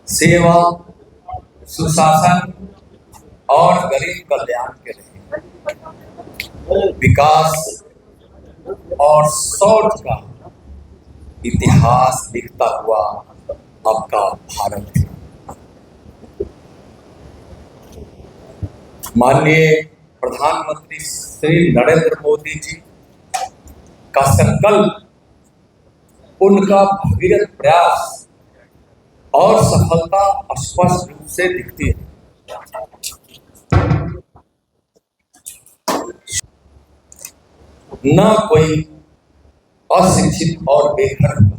सेवा, सुशासन और गरीब कल्याण के लिए विकास और शौर्य का इतिहास लिखता हुआ आपका भारत है। माननीय प्रधानमंत्री श्री नरेंद्र मोदी जी का संकल्प, उनका भगीरथ प्रयास और सफलता स्पष्ट रूप से दिखती है। न कोई अशिक्षित और बेघर हुआ।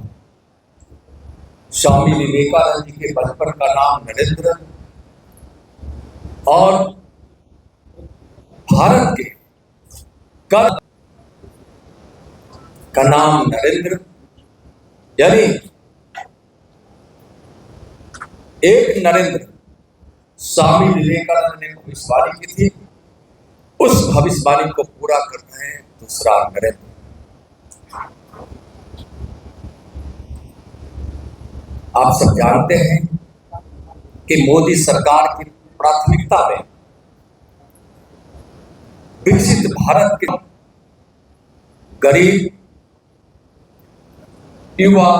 स्वामी विवेकानंद जी के बचपन का नाम नरेंद्र और भारत के कल का नाम नरेंद्र, यानी एक नरेंद्र स्वामी विवेकानंद ने भविष्यवाणी की थी, उस भविष्यवाणी को पूरा कर रहे हैं दूसरा नरेंद्र। आप सब जानते हैं कि मोदी सरकार की प्राथमिकता में विकसित भारत के गरीब, युवा,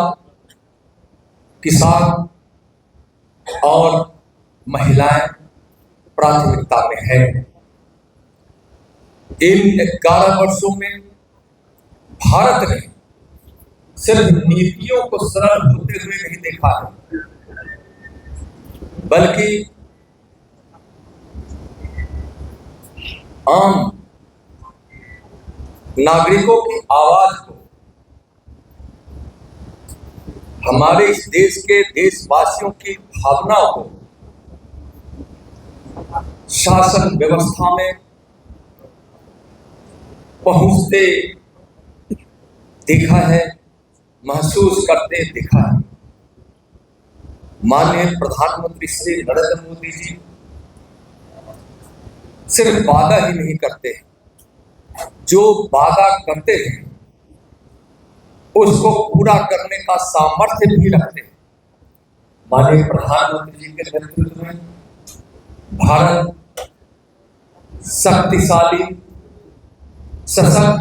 किसान और महिलाएं प्राथमिकता में है। इन 11 वर्षों में भारत ने सिर्फ नीतियों को सरल होते हुए नहीं देखा है, बल्कि आम नागरिकों की आवाज को, हमारे इस देश के देशवासियों की भावनाओं को शासन व्यवस्था में पहुंचते देखा है, महसूस करते देखा है। माननीय प्रधानमंत्री श्री नरेंद्र मोदी जी सिर्फ वादा ही नहीं करते हैं, जो वादा करते हैं उसको पूरा करने का सामर्थ्य भी रखते हैं। माननीय प्रधानमंत्री जी के नेतृत्व में भारत शक्तिशाली, सशक्त,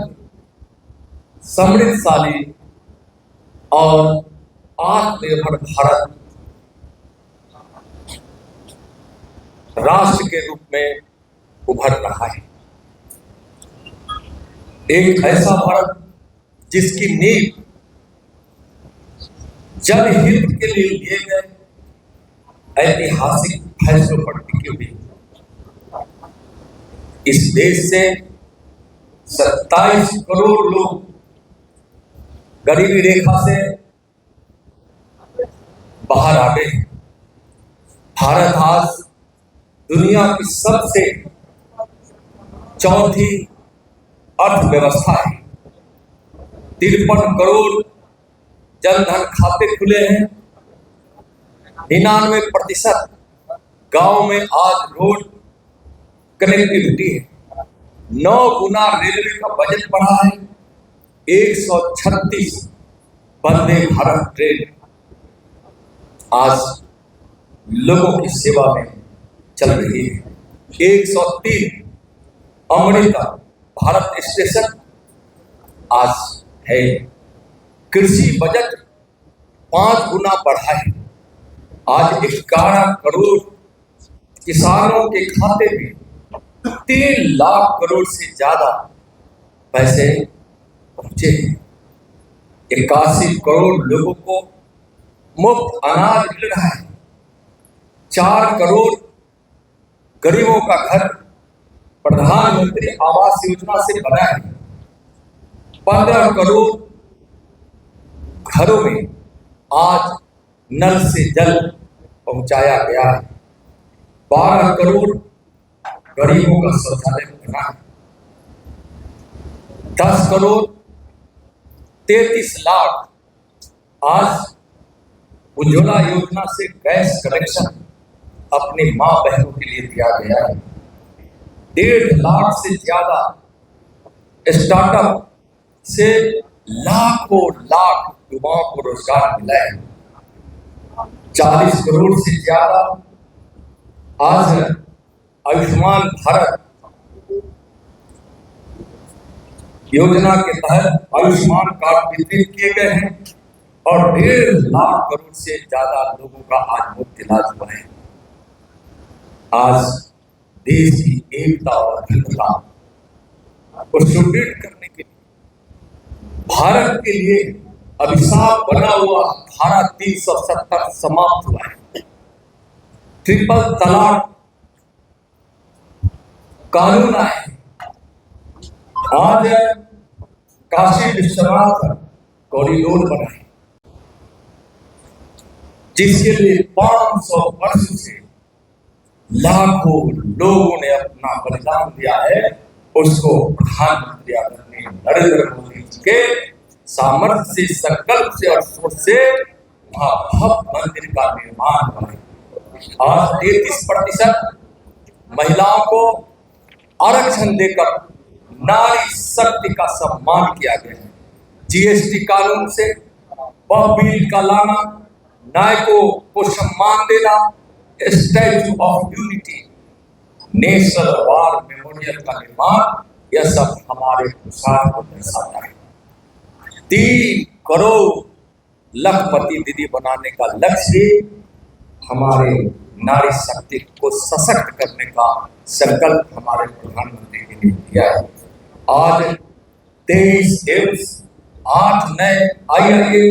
समृद्धशाली और आत्मनिर्भर भारत राष्ट्र के रूप में उभर रहा है। एक ऐसा भारत जिसकी नींव जनहित के लिए लिए गए ऐतिहासिक फैसलों पर टिकी हुई। इस देश से 27 करोड़ लोग गरीबी रेखा से बाहर आ गए। भारत आज दुनिया की सबसे चौथी अर्थव्यवस्था है। 53 करोड़ जनधन खाते खुले हैं। 99% गांव में आज रोड कनेक्टिविटी है। 9 गुना रेलवे का बजट बढ़ा है। 136 वंदे भारत ट्रेन आज लोगों की सेवा में चल रही है। 103 अमृता भारत स्टेशन आज है। कृषि बजट 5 गुना बढ़ा है। आज 11 करोड़ किसानों के खाते में 3 लाख करोड़ से ज्यादा पैसे पहुंचे हैं। 81 करोड़ लोगों को मुफ्त अनाज मिल रहा है। 4 करोड़ गरीबों का घर प्रधानमंत्री आवास योजना से बना है। 15 करोड़ घरों में आज नल से जल पहुंचाया गया है। 12 करोड़ गरीबों का शौचालय बना है। 10 करोड़ 33 लाख आज उज्ज्वला योजना से गैस कनेक्शन अपने मां बहनों के लिए दिया गया है। 1.5 लाख से ज्यादा स्टार्टअप से लाखों लाख युवाओं को रोजगार मिला है। 40 करोड़ से ज्यादा आज आयुष्मान भारत योजना के तहत आयुष्मान कार्ड वितरित किए गए हैं और 1.5 लाख करोड़ से ज्यादा लोगों का आज मुफ्त इलाज हुआ है। आज देश की एकता और अखंडता को सुदृढ़ करने के लिए भारत के लिए अभिशाप बना हुआ धारा 370 समाप्त हुआ है। ट्रिपल तलाक कानून आए। आज काशी विश्वनाथ कॉरिडोर बनाए, जिसके लिए 500 वर्ष से लाखों लोगों ने अपना बलिदान दिया है। उसको प्रधानमंत्री आदरणीय नरेंद्र मोदी जी के सामर्थ्य से, संकल्प से और सोच से भव्य मंदिर का निर्माण हुआ है। आज 33% महिलाओं को आरक्षण देकर नारी शक्ति का सम्मान किया गया है। जीएसटी कानून से वह बिल का लाना, नायकों को सम्मान देना, statue of unity, national war memorial का निर्माण, यह सब हमारे पुरुषार्थ को दर्शाता है। 3 करोड़ लखपति दीदी बनाने का लक्ष्य हमारे नारी शक्ति को सशक्त करने का संकल्प हमारे प्रधानमंत्री जी ने किया है। आज 23 एम्स, 8 नए IIA,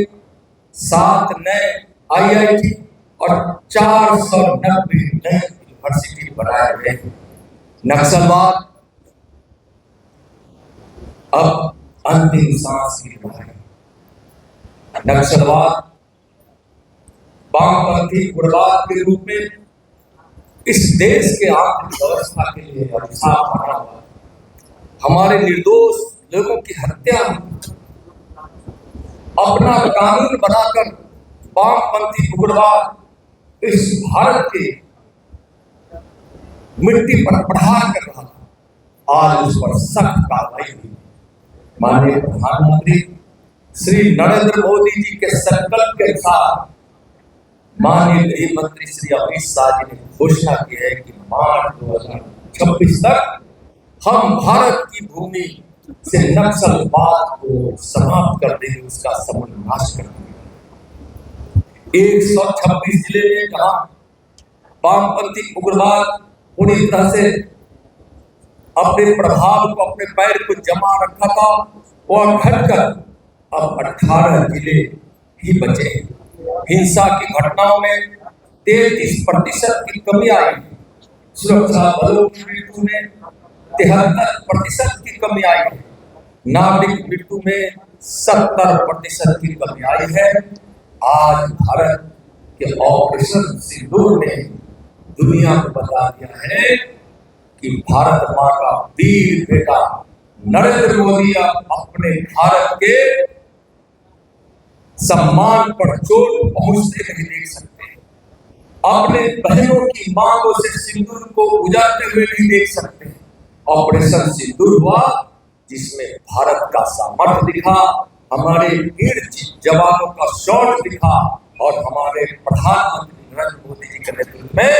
7 नए IIT और 490 नए यूनिवर्सिटी बनाए गए हैं। नक्सलवाद अब अंतिम सांस ली रहा है। नक्सलवाद वामपंथी उग्रवाद के रूप में इस देश के आर्थिक व्यवस्था के लिए अभिशाप बना हुआ। हमारे निर्दोष लोगों की हत्या, अपना कानून बनाकर वामपंथी उग्रवाद इस भारत के मिट्टी पर प्रहार कर रहा था। आज उस पर सख्त कार्रवाई हुई। माननीय प्रधानमंत्री श्री नरेंद्र मोदी जी के संकल्प के अनुसार माननीय गृह मंत्री श्री अमित शाह जी ने घोषणा की है कि मार्च 2026 तक हम भारत की भूमि से नक्सलवाद को समाप्त कर देंगे, उसका समूल नाश कर देंगे। 126 जिले में जहां वामपंथी उग्रवाद पूरी तरह से अपने प्रभाव को, अपने पैर को जमा रखा था, वह घटकर अब 18 जिले ही बचे। हिंसा की घटनाओं में 33% की कमी आई। सुरक्षा बलों की मृत्यु में 73% की कमी आई है। नागरिक मृत्यु में 70% की कमी आई है। आज भारत के ऑपरेशन सिंदूर ने दुनिया को बता दिया है कि भारत मां का वीर बेटा नरेंद्र मोदी अपने भारत के सम्मान पर चोट पहुंचते नहीं देख सकते, अपने बहनों की मांगों से सिंदूर को उजाड़ते हुए नहीं देख सकते। ऑपरेशन सिंदूर हुआ जिसमें भारत का सामर्थ्य दिखा, हमारे वीर जवानों का शौर्य दिखा और हमारे प्रधानमंत्री नरेंद्र मोदी जी के नेतृत्व में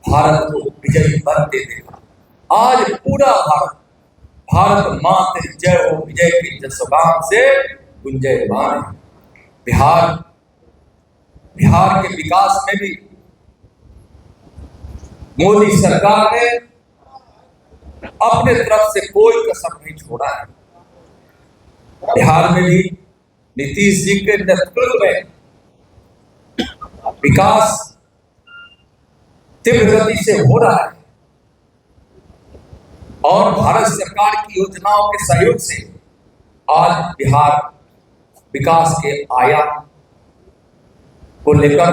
भारत को विजयी बनते देखा। आज पूरा भारत मां तेरी जय हो, विजय की जसगान से गुंजयमान है। बिहार के विकास में भी मोदी सरकार ने अपने तरफ से कोई कसर नहीं छोड़ा है। बिहार में भी नीतीश जी के नेतृत्व में विकास तीव्र गति से हो रहा है और भारत सरकार की योजनाओं के सहयोग से आज बिहार विकास के आयाम को लेकर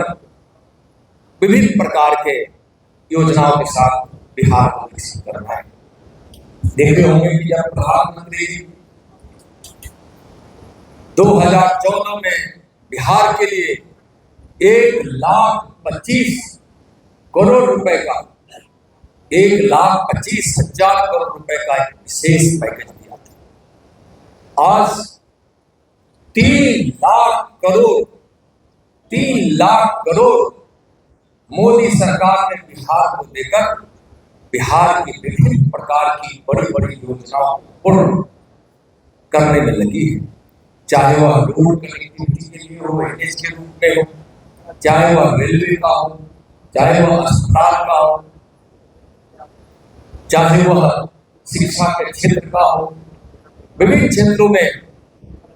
विभिन्न प्रकार के योजनाओं के साथ बिहार को विकसित कर रहा है। देखे होंगे कि जब प्रधानमंत्री 2014 में बिहार के लिए 1,25,000 करोड़ रुपए का 1,25,000 करोड़ रुपए का एक विशेष पैकेज दिया था। आज 3 लाख करोड़ 3 लाख करोड़ मोदी सरकार ने बिहार को देकर बिहार की विभिन्न प्रकार की बड़ी बड़ी योजनाओं को पूर्ण करने में लगी है। चाहे वह रोड कनेक्टिविटी के लिए हो, एनएच के रूप में हो, चाहे वह रेलवे का हो, चाहे वह अस्पताल का हो, चाहे वह शिक्षा के क्षेत्र का हो, विभिन्न क्षेत्रों में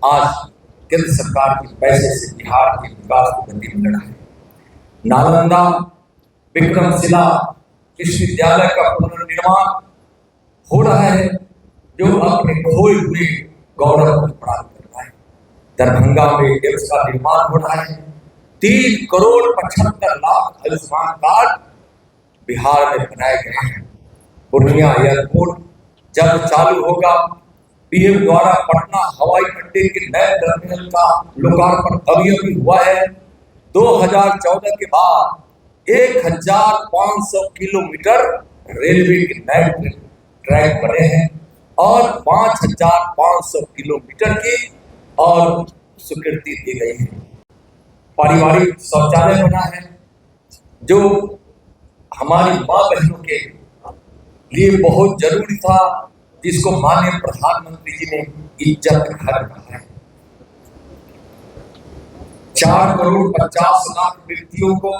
आज केंद्र सरकार के पैसे से बिहार के विकास को गति मिल रहा है। नालंदा विक्रमशिला विश्वविद्यालय का पुनर्निर्माण हो रहा है, जो अपने खोए हुए गौरव को प्राप्त कर रहा है। दरभंगा में एम्स का निर्माण हो रहा है। 3 करोड़ 75 लाख आयुष्मान कार्ड बिहार में बनाए गए हैं। पूर्णिया एयरपोर्ट जल्द चालू होगा। पीएम द्वारा पटना हवाई अड्डे के नए टर्मिनल का लोकार्पण अभी हुआ है। 2014 के बाद 1500 किलोमीटर रेलवे के नए ट्रैक बने हैं और 5500 किलोमीटर की और स्वीकृति दी गई है। पारिवारिक शौचालय बना है, जो हमारी माँ बहनों के लिए बहुत जरूरी था, जिसको माननीय प्रधानमंत्री जी ने इज्जत घर कहा है। 4 करोड़ 50 लाख व्यक्तियों को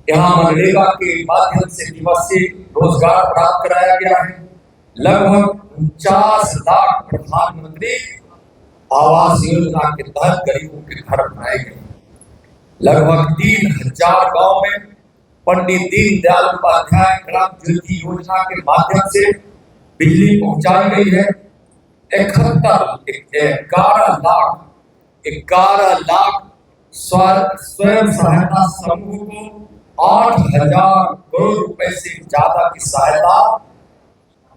यहाँ मनरेगा के माध्यम से दिवसीय रोजगार प्राप्त कराया गया है। लगभग 49 लाख प्रधानमंत्री आवास योजना के तहत गरीबों के घर बनाए गए। लगभग 3000 गांव में पंडित दीनदयाल उपाध्याय ग्राम ज्योति योजना के माध्यम से बिजली पहुंचाई गई है। 11 लाख स्वयं सहायता समूह को 8000 करोड़ रुपए से ज्यादा की सहायता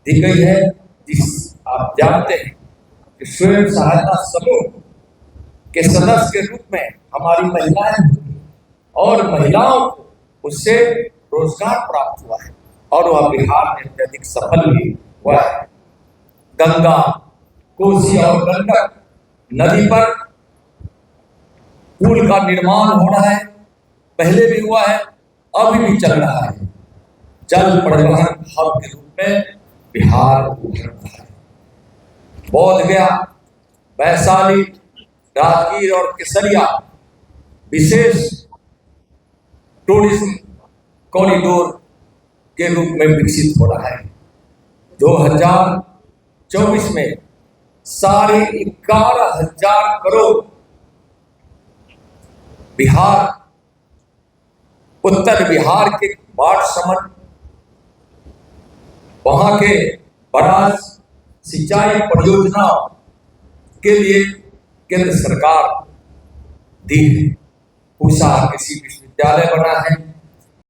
दी गई है। जिस आप जानते हैं कि स्वयं सहायता समूह के सदस्य के रूप में हमारी महिलाएं और महिलाओं को उससे रोजगार प्राप्त हुआ है और वह बिहार में अत्यधिक सफल भी हुआ है। गंगा, कोसी और गंडक नदी पर पुल का निर्माण हो रहा है, पहले भी हुआ है, अभी भी चल रहा है। जल परिवहन हब के रूप में बिहार उभर रहा है। बोधगया, वैशाली, राजगीर और केसरिया विशेष टूरिज्म कॉरिडोर के रूप में विकसित हो रहा है। 2024 में 11,500 करोड़ बिहार, उत्तर बिहार के बाढ़ समन, वहां के बराज सिंचाई परियोजनाओं के लिए केंद्र सरकार दी है। पूसा कृषि विश्वविद्यालय बना है,